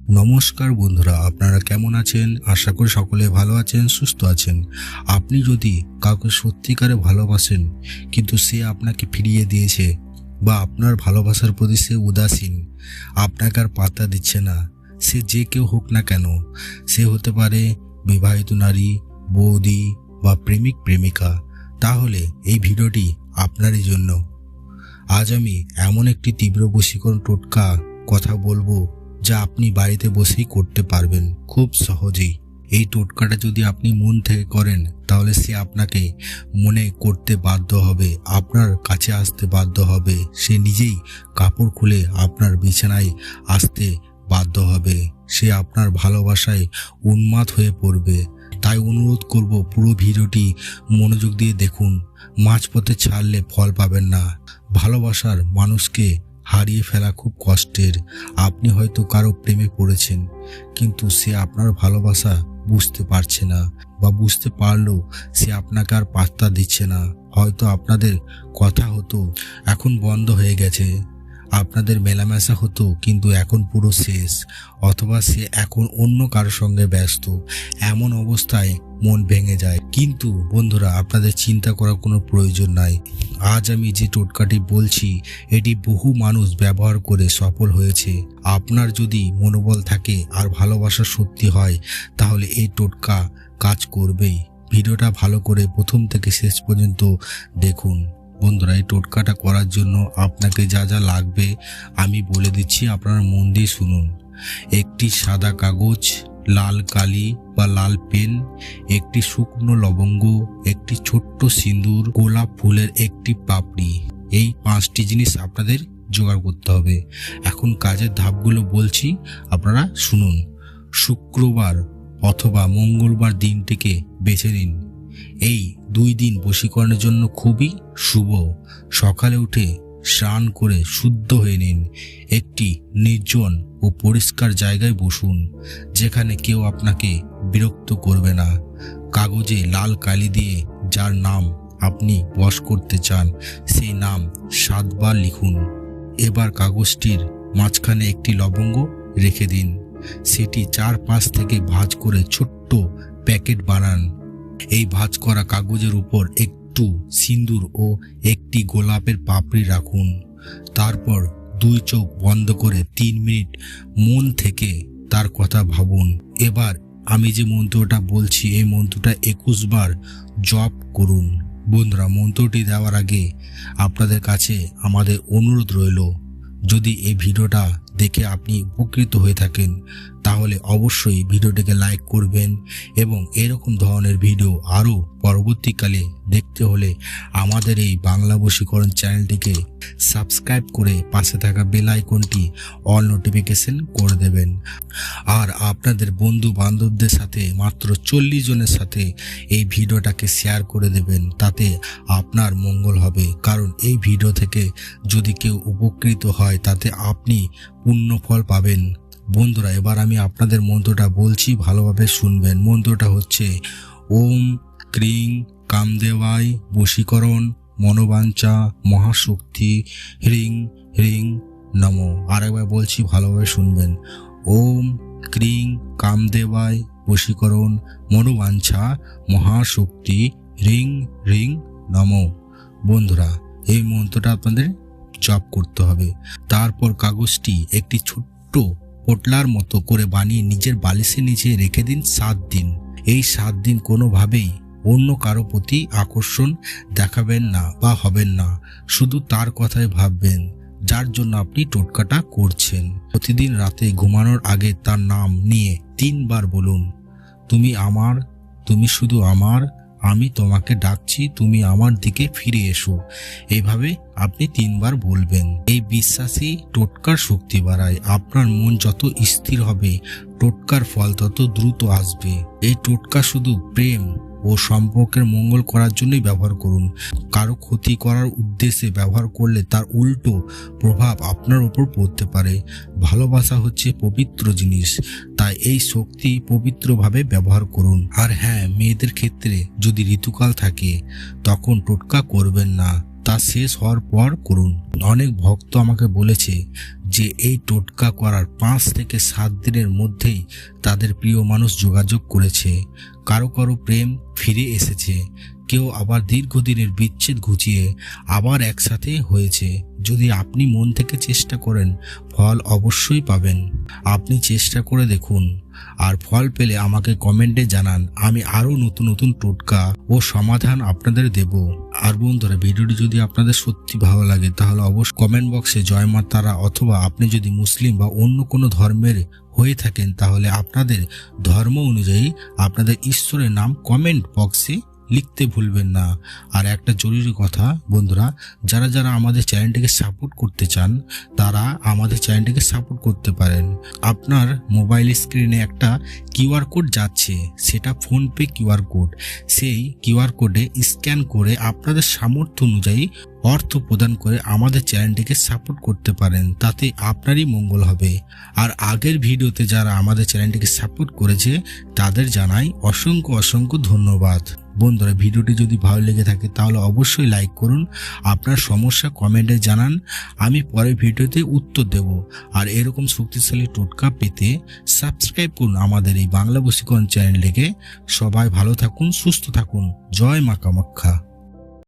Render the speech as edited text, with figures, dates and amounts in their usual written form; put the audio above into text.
নমস্কার বন্ধুরা, আপনারা কেমন আছেন? আশা করি সকলে ভালো আছেন, সুস্থ আছেন। আপনি যদি কাউকে সত্যিকারে ভালোবাসেন কিন্তু সে আপনাকে ফিরিয়ে দিয়েছে বা আপনার ভালোবাসার প্রতি সে উদাসীন, আপনাকে আর পাত্তা দিচ্ছে না, সে যে কেউ হোক না কেন, সে হতে পারে বিবাহিত নারী, বৌদি বা প্রেমিক প্রেমিকা, তাহলে এই ভিডিওটি আপনারই জন্য। আজ আমি এমন একটি তীব্র বশীকরণ টোটকা কথা বলবো যা আপনি বাড়িতে বসেই করতে পারবেন খুব সহজেই। এই টোটকাটা যদি আপনি মন থেকে করেন তাহলে সে আপনাকে মনে করতে বাধ্য হবে, আপনার কাছে আসতে বাধ্য হবে, সে নিজেই কাপড় খুলে আপনার বিছানায় আসতে বাধ্য হবে, সে আপনার ভালোবাসায় উন্মাদ হয়ে পড়বে। তাই অনুরোধ করব, পুরো ভিডিওটি মনোযোগ দিয়ে দেখুন। মাঝপথে ছাড়লে ফল পাবেন না। ভালোবাসার মানুষকে হারিয়ে ফেলা খুব কষ্টের। আপনি হয়তো কারো প্রেমে পড়েছেন কিন্তু সে আপনার ভালোবাসা বুঝতে পারছে না, বা বুঝতে পারলেও সে আপনাকে আর পাত্তা দিচ্ছে না। হয়তো আপনাদের কথা হতো, এখন বন্ধ হয়ে গেছে। আপনাদের মেলামেশা হতো কিন্তু এখন পুরো শেষ, অথবা সে এখন অন্য কারোর সঙ্গে ব্যস্ত। এমন অবস্থায় মন ভেঙে যায়। কিন্তু বন্ধুরা, আপনাদের চিন্তা করার কোনো প্রয়োজন নাই। আজ আমি যে টোটকাটি বলছি এটি বহু মানুষ ব্যবহার করে সফল হয়েছে। আপনার যদি মনোবল থাকে আর ভালোবাসা সত্যি হয় তাহলে এই টোটকা কাজ করবেই। ভিডিওটা ভালো করে প্রথম থেকে শেষ পর্যন্ত দেখুন। বন্ধুরা, এই টোটকাটা করার জন্য আপনাকে যা যা লাগবে আমি বলে দিচ্ছি, আপনারা মন দিয়ে শুনুন। একটি সাদা কাগজ, লাল কালি বা লাল পেন, একটি শুকনো লবঙ্গ, একটি ছোট্ট সিঁদুর, গোলাপ ফুলের একটি পাপড়ি। এই 5টি জিনিস আপনাদের জোগাড় করতে হবে। এখন কাজের ধাপগুলো বলছি, আপনারা শুনুন। শুক্রবার অথবা মঙ্গলবার দিনটিকে বেছে নিন। এই 2 দিন বশীকরণের জন্য খুবই শুভ। সকালে উঠে স্নান করে শুদ্ধ হয়ে নিন। একটি নির্জন ও পরিষ্কার জায়গায় বসুন যেখানে কেউ আপনাকে বিরক্ত করবে না। কাগজে লাল কালি দিয়ে যার নাম আপনি বশ করতে চান সেই নাম 7 বার লিখুন। এবার কাগজটির মাঝখানে একটি লবঙ্গ রেখে দিন। সেটি 4-5 থেকে ভাঁজ করে ছোট্ট প্যাকেট বানান। এই ভাঁজ করা কাগজের উপর একটু সিঁদুর ও একটি গোলাপের পাপড়ি রাখুন। তারপর 2 চোখ বন্ধ করে 3 মিনিট মন থেকে তার কথা ভাবুন। এবার আমি যে মন্ত্রটা বলছি এই মন্ত্রটা 21 বার জপ করুন। বন্ধুরা, মন্ত্রটি দেওয়ার আগে আপনাদের কাছে আমাদের অনুরোধ রইল, যদি এই ভিডিওটা দেখে আপনি উপকৃত হয়ে থাকেন তাহলে অবশ্যই ভিডিওটিকে লাইক করবেন, এবং এরকম ধরনের ভিডিও আরও পরবর্তীকালে দেখতে হলে আমাদের এই বাংলা বশীকরণ চ্যানেলটিকে সাবস্ক্রাইব করে পাশে থাকা বেল আইকনটি অল নোটিফিকেশন করে দেবেন। আর আপনাদের বন্ধু বান্ধবদের সাথে মাত্র 40 জনের সাথে এই ভিডিওটাকে শেয়ার করে দেবেন, তাতে আপনার মঙ্গল হবে। কারণ এই ভিডিও থেকে যদি কেউ উপকৃত হয় তাতে আপনি পূর্ণ ফল পাবেন। বন্ধুরা, এবার আমি আপনাদের মন্ত্রটা বলছি, ভালোভাবে শুনবেন। মন্ত্রটা হচ্ছে ওম ক্রিং কামদেবায় বশীকরণ মনোবাঞ্ছা মহাশক্তি হ্রিং হ্রিং নমো। আরেকবার বলছি, ভালোভাবে শুনবেন। ওম ক্রিং কামদেবায় বশীকরণ মনোবাঞ্ছা মহাশক্তি হ্রিং হ্রিং নমো। বন্ধুরা, এই মন্ত্রটা আপনাদের জপ করতে হবে। তারপর কাগজটি একটি ছোট্ট পোটলার মতো করে বানিয়ে নিজের বালিশের নিচে রেখে দিন 7 দিন। এই 7 দিন কোনোভাবেই অন্য কারো প্রতি আকর্ষণ দেখাবেন না বা হবেন না, শুধু তার কথাই ভাববেন যার জন্য আপনি টোটকাটা করছেন। প্রতিদিন রাতে ঘুমানোর আগে তার নাম নিয়ে 3 বার বলুন, তুমি আমার, তুমি শুধু আমার, আমি তোমাকে ডাকছি, তুমি আমার দিকে ফিরে এসো। এইভাবে আপনি 3 বার বলবেন। এই বিশ্বাসী টোটকার শক্তি বাড়ায়। আপনার মন যত স্থির হবে টোটকার ফল তত দ্রুত আসবে। এই টোটকা শুধু প্রেম ও সম্পর্কের মঙ্গল করার জন্যই ব্যবহার করুন। কারো ক্ষতি করার উদ্দেশ্যে ব্যবহার করলে তার উল্টো প্রভাব আপনার উপর পড়তে পারে। ভালোবাসা হচ্ছে পবিত্র জিনিস, তাই এই শক্তি পবিত্রভাবে ব্যবহার করুন। আর হ্যাঁ, মেয়েদের ক্ষেত্রে যদি ঋতুকাল থাকে তখন টোটকা করবেন না, তা শেষ হওয়ার পর করুন। অনেক ভক্ত আমাকে বলেছে যে এই টোটকা করার 5 থেকে 7 দিনের মধ্যেই তাদের প্রিয় মানুষ যোগাযোগ করেছে। কারো কারো প্রেম ফিরে এসেছে, কেউ আবার দীর্ঘদিনের বিচ্ছেদ ঘুচিয়ে আবার একসাথে হয়েছে। যদি আপনি মন থেকে চেষ্টা করেন ফল অবশ্যই পাবেন। আপনি চেষ্টা করে দেখুন, আর ফল পেলে আমাকে কমেন্টে জানান। আমি আরও নতুন নতুন টোটকা ও সমাধান আপনাদের দেব। আর বন্ধুরা, ভিডিওটি যদি আপনাদের সত্যি ভালো লাগে তাহলে অবশ্যই কমেন্ট বক্সে জয় মা তারা, অথবা আপনি যদি মুসলিম বা অন্য কোনো ধর্মের হয়ে থাকেন তাহলে আপনাদের ধর্ম অনুযায়ী আপনাদের ঈশ্বরের নাম কমেন্ট বক্সে লিখতে ভুলবেন না। আর একটা জরুরি কথা বন্ধুরা, যারা যারা আমাদের চ্যানেলটিকে সাপোর্ট করতে চান তারা আমাদের চ্যানেলটিকে সাপোর্ট করতে পারেন। আপনার মোবাইল স্ক্রিনে একটা কিউআর কোড যাচ্ছে, সেটা ফোনপে কিউআর কোড। সেই কিউআর কোডে স্ক্যান করে আপনাদের সামর্থ্য অনুযায়ী অর্থ প্রদান করে আমাদের চ্যানেলটিকে সাপোর্ট করতে পারেন, তাতে আপনারই মঙ্গল হবে। আর আগের ভিডিওতে যারা আমাদের চ্যানেলটিকে সাপোর্ট করেছে তাদের জানাই অসংখ্য অসংখ্য ধন্যবাদ। বন্ধুরা, ভিডিওটি যদি ভালো লেগে থাকে তাহলে অবশ্যই লাইক করুন, আপনার সমস্যা কমেন্টে জানান, আমি পরের ভিডিওতে উত্তর দেব। আর এরকম শক্তিশালী টোটকা পেতে সাবস্ক্রাইব করুন আমাদের এই বাংলা বশীকরণ চ্যানেলটিকে। সবাই ভালো থাকুন, সুস্থ থাকুন। জয় মা কামাখ্যা।